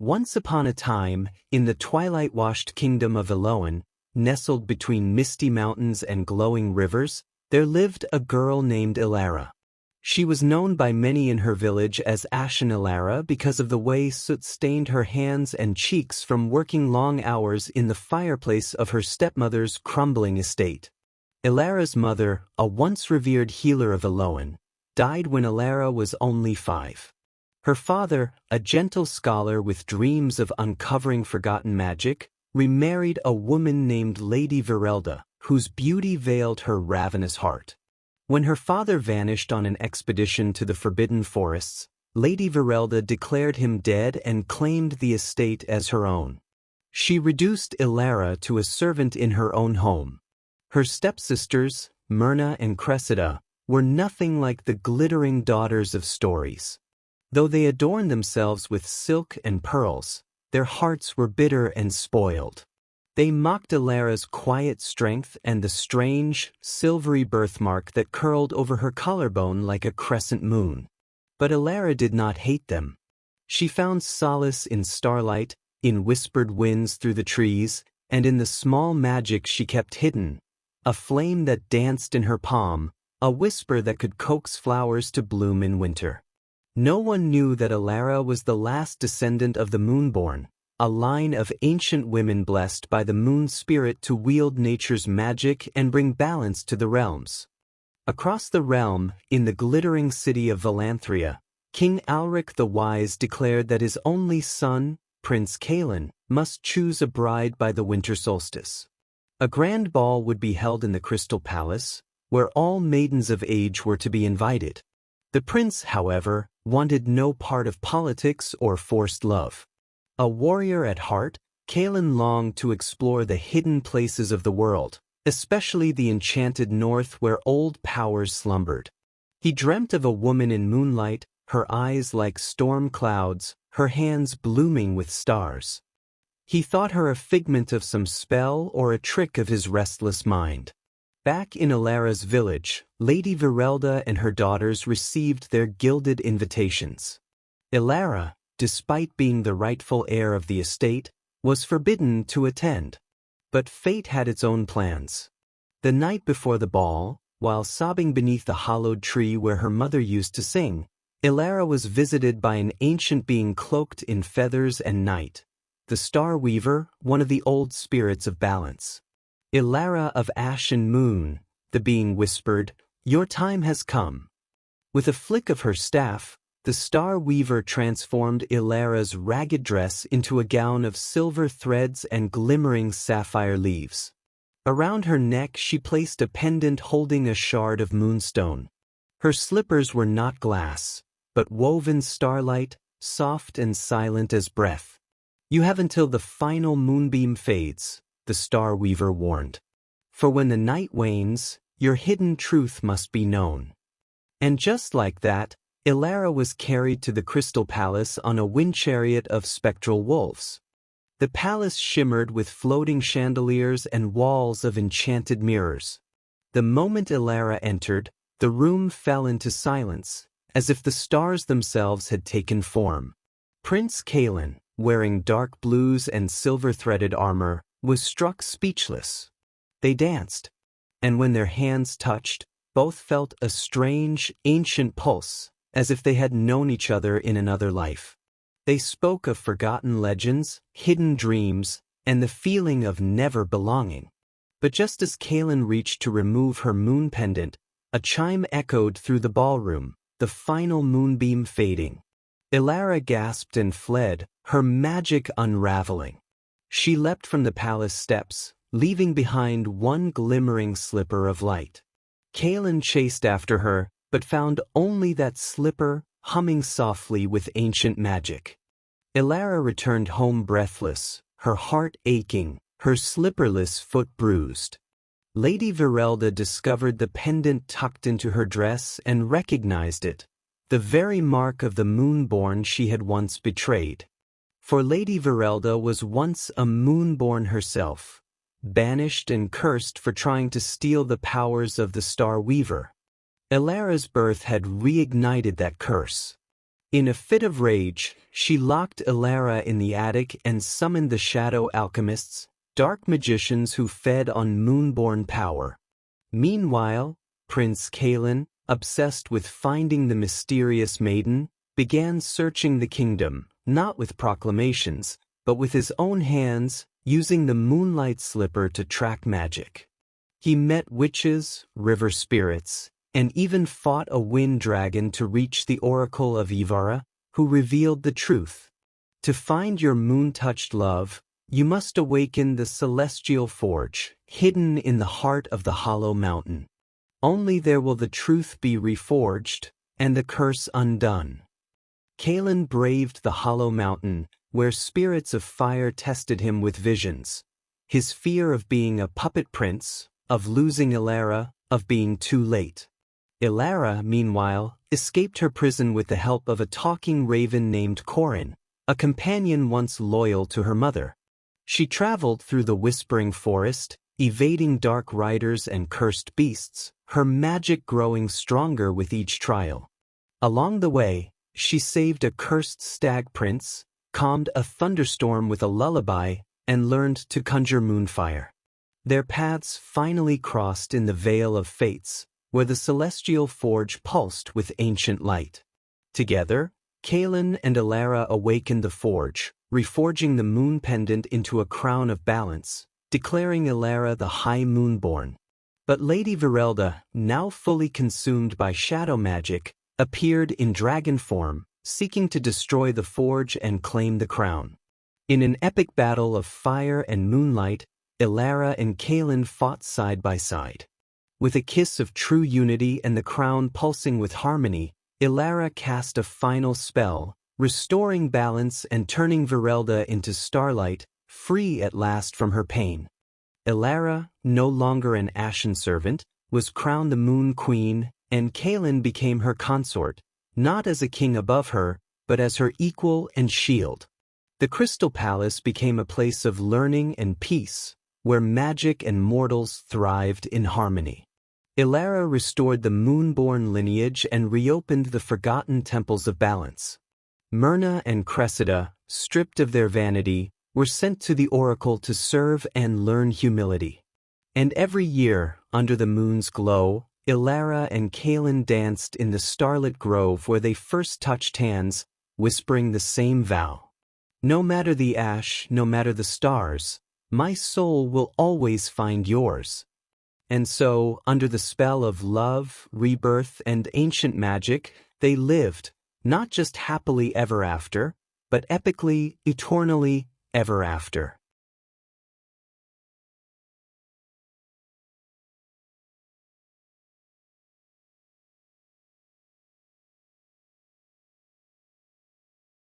Once upon a time, in the twilight-washed kingdom of Eloan, nestled between misty mountains and glowing rivers, there lived a girl named Elara. She was known by many in her village as Ashen Elara because of the way soot stained her hands and cheeks from working long hours in the fireplace of her stepmother's crumbling estate. Elara's mother, a once revered healer of Eloan, died when Elara was only 5. Her father, a gentle scholar with dreams of uncovering forgotten magic, remarried a woman named Lady Virelda, whose beauty veiled her ravenous heart. When her father vanished on an expedition to the Forbidden Forests, Lady Virelda declared him dead and claimed the estate as her own. She reduced Elara to a servant in her own home. Her stepsisters, Myrna and Cressida, were nothing like the glittering daughters of stories. Though they adorned themselves with silk and pearls, their hearts were bitter and spoiled. They mocked Elara's quiet strength and the strange, silvery birthmark that curled over her collarbone like a crescent moon. But Elara did not hate them. She found solace in starlight, in whispered winds through the trees, and in the small magic she kept hidden, a flame that danced in her palm, a whisper that could coax flowers to bloom in winter. No one knew that Elara was the last descendant of the Moonborn, a line of ancient women blessed by the moon spirit to wield nature's magic and bring balance to the realms. Across the realm, in the glittering city of Valanthria, King Alric the Wise declared that his only son, Prince Kaelen, must choose a bride by the winter solstice. A grand ball would be held in the Crystal Palace, where all maidens of age were to be invited. The prince, however, wanted no part of politics or forced love. A warrior at heart, Kaelen longed to explore the hidden places of the world, especially the enchanted north where old powers slumbered. He dreamt of a woman in moonlight, her eyes like storm clouds, her hands blooming with stars. He thought her a figment of some spell or a trick of his restless mind. Back in Elara's village, Lady Virelda and her daughters received their gilded invitations. Elara, despite being the rightful heir of the estate, was forbidden to attend. But fate had its own plans. The night before the ball, while sobbing beneath the hollowed tree where her mother used to sing, Elara was visited by an ancient being cloaked in feathers and night, the Star Weaver, one of the old spirits of balance. "Elara of Ash and Moon," the being whispered, "your time has come." With a flick of her staff, the Star Weaver transformed Elara's ragged dress into a gown of silver threads and glimmering sapphire leaves. Around her neck she placed a pendant holding a shard of moonstone. Her slippers were not glass, but woven starlight, soft and silent as breath. "You have until the final moonbeam fades," the Star Weaver warned. "For when the night wanes, your hidden truth must be known." And just like that, Elara was carried to the Crystal Palace on a wind chariot of spectral wolves. The palace shimmered with floating chandeliers and walls of enchanted mirrors. The moment Elara entered, the room fell into silence, as if the stars themselves had taken form. Prince Kaelen, wearing dark blues and silver-threaded armor, was struck speechless. They danced, and when their hands touched, both felt a strange, ancient pulse, as if they had known each other in another life. They spoke of forgotten legends, hidden dreams, and the feeling of never belonging. But just as Kaelen reached to remove her moon pendant, a chime echoed through the ballroom, the final moonbeam fading. Elara gasped and fled, her magic unraveling. She leapt from the palace steps, leaving behind one glimmering slipper of light. Kaelen chased after her, but found only that slipper, humming softly with ancient magic. Elara returned home breathless, her heart aching, her slipperless foot bruised. Lady Virelda discovered the pendant tucked into her dress and recognized it, the very mark of the Moonborn she had once betrayed. For Lady Virelda was once a Moonborn herself, banished and cursed for trying to steal the powers of the Star Weaver. Elara's birth had reignited that curse. In a fit of rage, she locked Elara in the attic and summoned the shadow alchemists, dark magicians who fed on moonborn power. Meanwhile, Prince Kaelen, obsessed with finding the mysterious maiden, began searching the kingdom, not with proclamations, but with his own hands, using the moonlight slipper to track magic. He met witches, river spirits, and even fought a wind dragon to reach the oracle of Elara, who revealed the truth. To find your moon-touched love, you must awaken the celestial forge, hidden in the heart of the hollow mountain. Only there will the truth be reforged, and the curse undone. Kaelen braved the hollow mountain, where spirits of fire tested him with visions. His fear of being a puppet prince, of losing Elara, of being too late. Elara, meanwhile, escaped her prison with the help of a talking raven named Corin, a companion once loyal to her mother. She traveled through the whispering forest, evading dark riders and cursed beasts, her magic growing stronger with each trial. Along the way, she saved a cursed stag prince, calmed a thunderstorm with a lullaby, and learned to conjure moonfire. Their paths finally crossed in the Vale of Fates, where the celestial forge pulsed with ancient light. Together, Kaelen and Elara awakened the forge, reforging the moon pendant into a crown of balance, declaring Elara the High Moonborn. But Lady Virelda, now fully consumed by shadow magic, appeared in dragon form, seeking to destroy the forge and claim the crown. In an epic battle of fire and moonlight, Elara and Kaelen fought side by side. With a kiss of true unity and the crown pulsing with harmony, Elara cast a final spell, restoring balance and turning Virelda into starlight, free at last from her pain. Elara, no longer an ashen servant, was crowned the Moon Queen, and Kaelen became her consort, not as a king above her, but as her equal and shield. The Crystal Palace became a place of learning and peace, where magic and mortals thrived in harmony. Elara restored the moonborn lineage and reopened the forgotten temples of balance. Myrna and Cressida, stripped of their vanity, were sent to the oracle to serve and learn humility. And every year, under the moon's glow, Elara and Kaelen danced in the starlit grove where they first touched hands, whispering the same vow. No matter the ash, no matter the stars, my soul will always find yours. And so, under the spell of love, rebirth, and ancient magic, they lived, not just happily ever after, but epically, eternally, ever after.